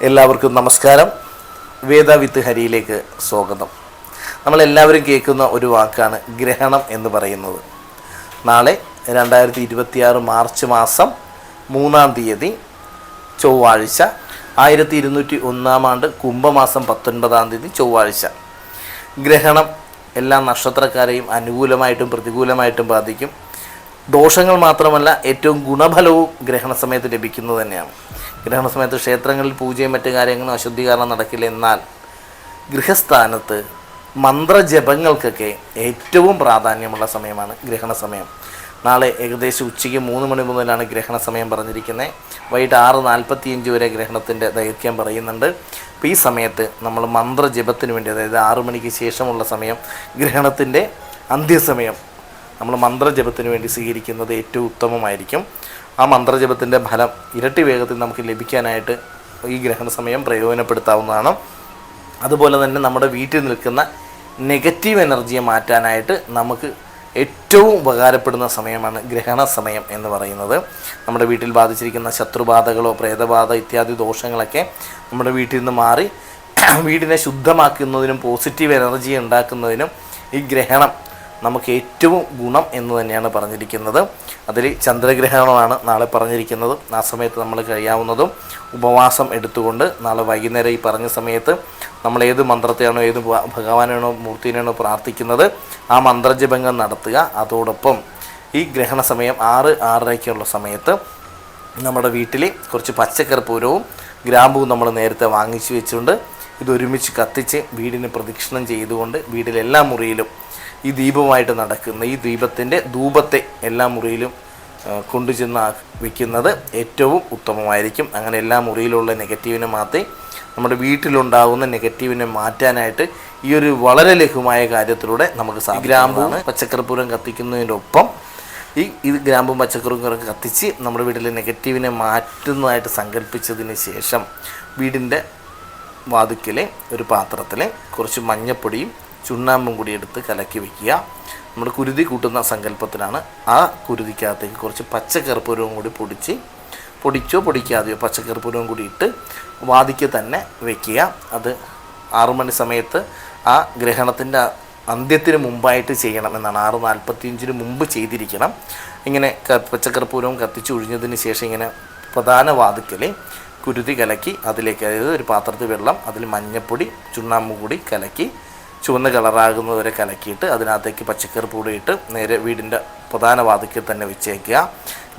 എല്ലാവർക്കും നമസ്കാരം. വേദ വിത്ത് ഹരിയിലേക്ക് സ്വാഗതം. നമ്മളെല്ലാവരും കേൾക്കുന്ന ഒരു വാക്കാണ് ഗ്രഹണം എന്ന് പറയുന്നത്. നാളെ 2026 മാർച്ച് മാസം 3-ാം തീയതി ചൊവ്വാഴ്ച, 1201 ആണ്ട് കുംഭമാസം 19-ാം തീയതി ചൊവ്വാഴ്ച. ഗ്രഹണം എല്ലാ നക്ഷത്രക്കാരെയും അനുകൂലമായിട്ടും പ്രതികൂലമായിട്ടും ബാധിക്കും. ദോഷങ്ങൾ മാത്രമല്ല, ഏറ്റവും ഗുണഫലവും ഗ്രഹണ സമയത്ത് ലഭിക്കുന്നത് തന്നെയാണ്. ഗ്രഹണ സമയത്ത് ക്ഷേത്രങ്ങളിൽ പൂജയും മറ്റു കാര്യങ്ങളും അശുദ്ധി കാരണം നടക്കില്ല. എന്നാൽ ഗൃഹസ്ഥാനത്ത് മന്ത്രജപങ്ങൾക്കൊക്കെ ഏറ്റവും പ്രാധാന്യമുള്ള സമയമാണ് ഗ്രഹണ സമയം. നാളെ ഏകദേശം ഉച്ചയ്ക്ക് 3 മണി മുതലാണ് ഗ്രഹണ സമയം പറഞ്ഞിരിക്കുന്നത്. വൈകിട്ട് 6:45 വരെ ഗ്രഹണത്തിൻ്റെ ദൈർഘ്യം പറയുന്നുണ്ട്. അപ്പോൾ ഈ സമയത്ത് നമ്മൾ മന്ത്രജപത്തിന് വേണ്ടി, അതായത് 6 മണിക്ക് ശേഷമുള്ള സമയം, ഗ്രഹണത്തിൻ്റെ അന്ത്യസമയം, നമ്മൾ മന്ത്രജപത്തിന് വേണ്ടി സ്വീകരിക്കുന്നത് ഏറ്റവും ഉത്തമമായിരിക്കും. ആ മന്ത്രജപത്തിൻ്റെ ഫലം ഇരട്ടി വേഗത്തിൽ നമുക്ക് ലഭിക്കാനായിട്ട് ഈ ഗ്രഹണ സമയം പ്രയോജനപ്പെടുത്താവുന്നതാണ്. അതുപോലെ തന്നെ നമ്മുടെ വീട്ടിൽ നിൽക്കുന്ന നെഗറ്റീവ് എനർജിയെ മാറ്റാനായിട്ട് നമുക്ക് ഏറ്റവും ഉപകാരപ്പെടുന്ന സമയമാണ് ഗ്രഹണ സമയം എന്ന് പറയുന്നത്. നമ്മുടെ വീട്ടിൽ ബാധിച്ചിരിക്കുന്ന ശത്രുബാധകളോ പ്രേതബാധ ഇത്യാദി ദോഷങ്ങളൊക്കെ നമ്മുടെ വീട്ടിൽ നിന്ന് മാറി വീടിനെ ശുദ്ധമാക്കുന്നതിനും പോസിറ്റീവ് എനർജി ഉണ്ടാക്കുന്നതിനും ഈ ഗ്രഹണം നമുക്ക് ഏറ്റവും ഗുണം എന്ന് തന്നെയാണ് പറഞ്ഞിരിക്കുന്നത്. അതിൽ ചന്ദ്രഗ്രഹണമാണ് നാളെ പറഞ്ഞിരിക്കുന്നത്. ആ സമയത്ത് നമ്മൾ കഴിയാവുന്നതും ഉപവാസം എടുത്തുകൊണ്ട് നാളെ വൈകുന്നേരം ഈ പറഞ്ഞ സമയത്ത് നമ്മൾ ഏത് മന്ത്രത്തെയാണോ ഏത് ഭഗവാനാണോ മൂർത്തിനെയാണോ പ്രാർത്ഥിക്കുന്നത് ആ മന്ത്രജപങ്ങൾ നടത്തുക. അതോടൊപ്പം ഈ ഗ്രഹണ സമയം 6-6:30 സമയത്ത് നമ്മുടെ വീട്ടിൽ കുറച്ച് പച്ചക്കർപ്പൂരവും ഗ്രാമ്പൂവും നമ്മൾ നേരത്തെ വാങ്ങിച്ചു വെച്ചുകൊണ്ട് ഇതൊരുമിച്ച് കത്തിച്ച് വീടിന് പ്രദക്ഷിണം ചെയ്തുകൊണ്ട് വീട്ടിലെല്ലാ മുറിയിലും ഈ ദീപമായിട്ട് നടക്കുന്ന ഈ ദീപത്തിൻ്റെ ധൂപത്തെ എല്ലാ മുറിയിലും കൊണ്ടുചെന്ന് വയ്ക്കുന്നത് ഏറ്റവും ഉത്തമമായിരിക്കും. അങ്ങനെ എല്ലാ മുറിയിലുള്ള നെഗറ്റീവിനെ മാറ്റി നമ്മുടെ വീട്ടിലുണ്ടാകുന്ന നെഗറ്റീവിനെ മാറ്റാനായിട്ട് ഈ ഒരു വളരെ ലഘുമായ കാര്യത്തിലൂടെ നമുക്ക് സാധിക്കും. ഗ്രാമ്പൂവും പച്ചക്കർപ്പൂരം കത്തിക്കുന്നതിനൊപ്പം ഈ ഗ്രാമ്പും പച്ചക്കറും കത്തിച്ച് നമ്മുടെ വീട്ടിലെ നെഗറ്റീവിനെ മാറ്റുന്നതായിട്ട് സങ്കല്പിച്ചതിന് ശേഷം വീടിൻ്റെ വാതിക്കലെ ഒരു പാത്രത്തിൽ കുറച്ച് മഞ്ഞപ്പൊടിയും ചുണ്ണാമ്പും കൂടി എടുത്ത് കലക്കി വയ്ക്കുക. നമ്മൾ കുരുതി കൂട്ടുന്ന സങ്കല്പത്തിലാണ്. ആ കുരുതിക്കകത്തേക്ക് കുറച്ച് പച്ചക്കർപ്പൂരവും കൂടി പൊടിച്ചോ പൊടിക്കാതെയോ പച്ചക്കർപ്പൂരവും കൂടി ഇട്ട് വാതിക്ക് തന്നെ വയ്ക്കുക. അത് 6 മണി സമയത്ത് ആ ഗ്രഹണത്തിൻ്റെ അന്ത്യത്തിന് മുമ്പായിട്ട് ചെയ്യണം എന്നാണ്. 6:45 മുമ്പ് ചെയ്തിരിക്കണം. ഇങ്ങനെ പച്ചക്കർപ്പൂരവും കത്തിച്ച് ഒഴിഞ്ഞതിന് ശേഷം ഇങ്ങനെ പ്രധാന വാതിക്കൽ കുരുതി കലക്കി അതിലേക്ക്, അതായത് ഒരു പാത്രത്തിൽ വെള്ളം, അതിൽ മഞ്ഞപ്പൊടി ചുണ്ണാമ്പും കൂടി കലക്കി ചുവന്ന കളറാകുന്നതുവരെ കലക്കിയിട്ട് അതിനകത്തേക്ക് പച്ചക്കറിപ്പൊടി ഇട്ട് നേരെ വീടിൻ്റെ പ്രധാന വാതിക്കൽ തന്നെ വെച്ചേക്കുക.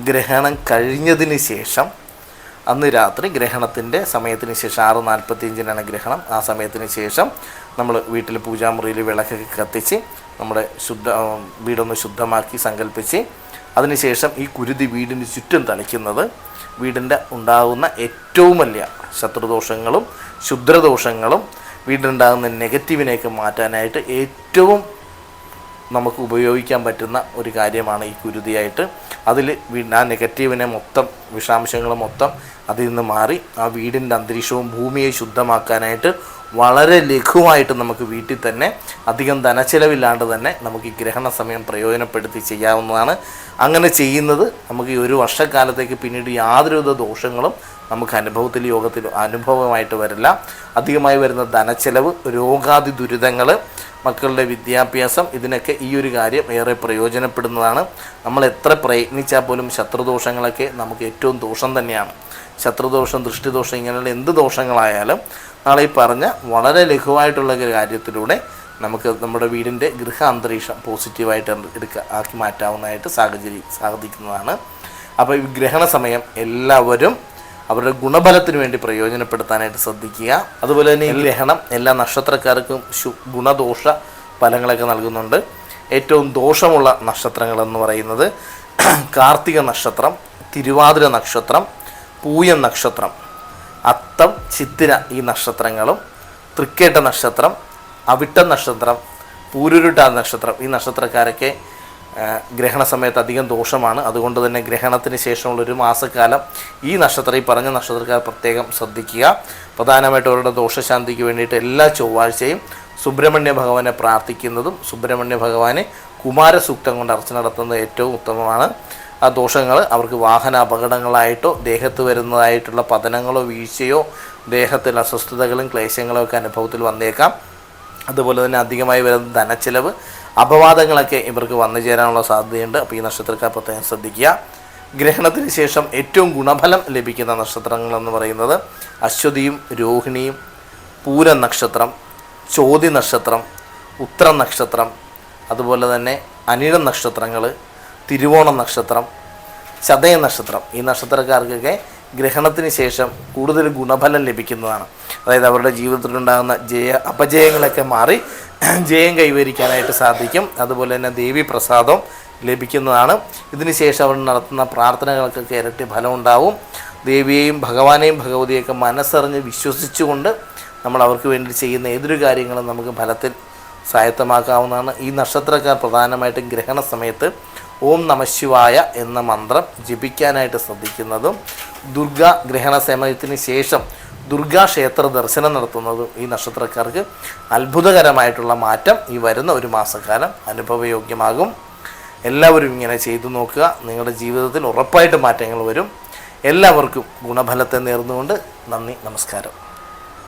ഗ്രഹണം കഴിഞ്ഞതിന് ശേഷം അന്ന് രാത്രി ഗ്രഹണത്തിൻ്റെ സമയത്തിന് ശേഷം 6:45 ഗ്രഹണം. ആ സമയത്തിന് ശേഷം നമ്മൾ വീട്ടിൽ പൂജാമുറിയിൽ വിളക്കൊക്കെ കത്തിച്ച് നമ്മുടെ വീടൊന്ന് ശുദ്ധമാക്കി സങ്കല്പിച്ച് അതിനുശേഷം ഈ കുരുതി വീടിന് ചുറ്റും തളിക്കുന്നത് വീടിൻ്റെ ഉണ്ടാകുന്ന ഏറ്റവും വലിയ ശത്രുദോഷങ്ങളും ക്ഷുദ്രദോഷങ്ങളും വീട്ടിലുണ്ടാകുന്ന നെഗറ്റീവിനെയൊക്കെ മാറ്റാനായിട്ട് ഏറ്റവും നമുക്ക് ഉപയോഗിക്കാൻ പറ്റുന്ന ഒരു കാര്യമാണ് ഈ കുരുതിയായിട്ട്. അതിൽ ആ നെഗറ്റീവിനെ മൊത്തം, വിഷാംശങ്ങൾ മൊത്തം അതിൽ നിന്ന് മാറി ആ വീടിൻ്റെ അന്തരീക്ഷവും ഭൂമിയെ ശുദ്ധമാക്കാനായിട്ട് വളരെ ലഘുവായിട്ട് നമുക്ക് വീട്ടിൽ തന്നെ അധികം ധനച്ചിലവില്ലാണ്ട് തന്നെ നമുക്ക് ഈ ഗ്രഹണ സമയം പ്രയോജനപ്പെടുത്തി ചെയ്യാവുന്നതാണ്. അങ്ങനെ ചെയ്യുന്നത് നമുക്ക് ഈ ഒരു വർഷക്കാലത്തേക്ക് പിന്നീട് യാതൊരുവിധ ദോഷങ്ങളും നമുക്ക് യോഗത്തിൽ അനുഭവമായിട്ട് വരില്ല. അധികമായി വരുന്ന ധനച്ചിലവ്, രോഗാദി ദുരിതങ്ങൾ, മക്കളുടെ വിദ്യാഭ്യാസം, ഇതിനൊക്കെ ഈ ഒരു കാര്യം ഏറെ പ്രയോജനപ്പെടുന്നതാണ്. നമ്മൾ എത്ര പ്രയത്നിച്ചാൽ പോലും ശത്രുദോഷങ്ങളൊക്കെ നമുക്ക് ഏറ്റവും ദോഷം തന്നെയാണ്. ശത്രുദോഷം, ദൃഷ്ടിദോഷം, ഇങ്ങനെയുള്ള എന്ത് ദോഷങ്ങളായാലും നാളെ ഈ പറഞ്ഞ വളരെ ലഘുവായിട്ടുള്ള കാര്യത്തിലൂടെ നമുക്ക് നമ്മുടെ വീടിൻ്റെ ഗൃഹ അന്തരീക്ഷം പോസിറ്റീവായിട്ട് ആക്കി മാറ്റാവുന്നതായിട്ട് സാധിക്കുന്നതാണ്. അപ്പോൾ ഈ ഗ്രഹണ സമയം എല്ലാവരും അവരുടെ ഗുണഫലത്തിന് വേണ്ടി പ്രയോജനപ്പെടുത്താനായിട്ട് ശ്രദ്ധിക്കുക. അതുപോലെ തന്നെ ഈ ഗ്രഹണം എല്ലാ നക്ഷത്രക്കാർക്കും ഗുണദോഷ ഫലങ്ങളൊക്കെ നൽകുന്നുണ്ട്. ഏറ്റവും ദോഷമുള്ള നക്ഷത്രങ്ങളെന്ന് പറയുന്നത് കാർത്തിക നക്ഷത്രം, തിരുവാതിര നക്ഷത്രം, പൂയം നക്ഷത്രം, അത്തം, ചിത്തിര ഈ നക്ഷത്രങ്ങളും, തൃക്കേട്ട നക്ഷത്രം, അവിട്ടം നക്ഷത്രം, പൂരുരുട്ട നക്ഷത്രം ഈ നക്ഷത്രക്കാരൊക്കെ ഗ്രഹണ സമയത്ത് അധികം ദോഷമാണ്. അതുകൊണ്ട് തന്നെ ഗ്രഹണത്തിന് ശേഷമുള്ളൊരു മാസക്കാലം ഈ പറഞ്ഞ നക്ഷത്രക്കാർ പ്രത്യേകം ശ്രദ്ധിക്കുക. പ്രധാനമായിട്ട് അവരുടെ ദോഷശാന്തിക്ക് വേണ്ടിയിട്ട് എല്ലാ ചൊവ്വാഴ്ചയും സുബ്രഹ്മണ്യ ഭഗവാനെ പ്രാർത്ഥിക്കുന്നതും സുബ്രഹ്മണ്യ ഭഗവാനെ കുമാരസൂക്തം കൊണ്ട് അർച്ചന നടത്തുന്നത് ഏറ്റവും ഉത്തമമാണ്. ആ ദോഷങ്ങൾ അവർക്ക് വാഹന അപകടങ്ങളായിട്ടോ ദേഹത്ത് വരുന്നതായിട്ടുള്ള പതനങ്ങളോ വീഴ്ചയോ ദേഹത്തിൽ അസ്വസ്ഥതകളും ക്ലേശങ്ങളും ഒക്കെ അനുഭവത്തിൽ വന്നേക്കാം. അതുപോലെ തന്നെ അധികമായി വരുന്ന ധനച്ചിലവ്, അപവാദങ്ങളൊക്കെ ഇവർക്ക് വന്നു ചേരാനുള്ള സാധ്യതയുണ്ട്. അപ്പോൾ ഈ നക്ഷത്രക്കാർ പ്രത്യേകം ശ്രദ്ധിക്കുക. ഗ്രഹണത്തിന് ശേഷം ഏറ്റവും ഗുണഫലം ലഭിക്കുന്ന നക്ഷത്രങ്ങളെന്ന് പറയുന്നത് അശ്വതിയും രോഹിണിയും, പൂര നക്ഷത്രം, ചോതി നക്ഷത്രം, ഉത്തര നക്ഷത്രം, അതുപോലെ തന്നെ അനിഴം നക്ഷത്രങ്ങൾ, തിരുവോണം നക്ഷത്രം, ചതയ നക്ഷത്രം. ഈ നക്ഷത്രക്കാർക്കൊക്കെ ഗ്രഹണത്തിന് ശേഷം കൂടുതൽ ഗുണഫലം ലഭിക്കുന്നതാണ്. അതായത് അവരുടെ ജീവിതത്തിലുണ്ടാകുന്ന അപജയങ്ങളൊക്കെ മാറി ജയം കൈവരിക്കാനായിട്ട് സാധിക്കും. അതുപോലെ തന്നെ ദേവി പ്രസാദം ലഭിക്കുന്നതാണ്. ഇതിന് ശേഷം അവർ നടത്തുന്ന പ്രാർത്ഥനകൾക്കൊക്കെ ഇരട്ടി ഫലം ഉണ്ടാവും. ദേവിയെയും ഭഗവാനെയും ഭഗവതിയൊക്കെ മനസ്സറിഞ്ഞ് വിശ്വസിച്ചുകൊണ്ട് നമ്മൾ അവർക്ക് വേണ്ടി ചെയ്യുന്ന ഏതൊരു കാര്യങ്ങളും നമുക്ക് ഫലത്തിൽ സ്വായത്തമാക്കാവുന്നതാണ്. ഈ നക്ഷത്രക്കാർ പ്രധാനമായിട്ടും ഗ്രഹണ സമയത്ത് ഓം നമഃശിവായ എന്ന മന്ത്രം ജപിക്കാനായിട്ട് ശ്രദ്ധിക്കുന്നതും ദുർഗാ ഗ്രഹണ സമയത്തിന് ശേഷം ദുർഗാ ക്ഷേത്ര ദർശനം നടത്തുന്നതും ഈ നക്ഷത്രക്കാർക്ക് അത്ഭുതകരമായിട്ടുള്ള മാറ്റം ഈ വരുന്ന ഒരു മാസക്കാലം അനുഭവയോഗ്യമാകും. എല്ലാവരും ഇങ്ങനെ ചെയ്തു നോക്കുക. നിങ്ങളുടെ ജീവിതത്തിൽ ഉറപ്പായിട്ട് മാറ്റങ്ങൾ വരും. എല്ലാവർക്കും ഗുണഫലത്തെ നേർന്നുകൊണ്ട് നന്ദി, നമസ്കാരം.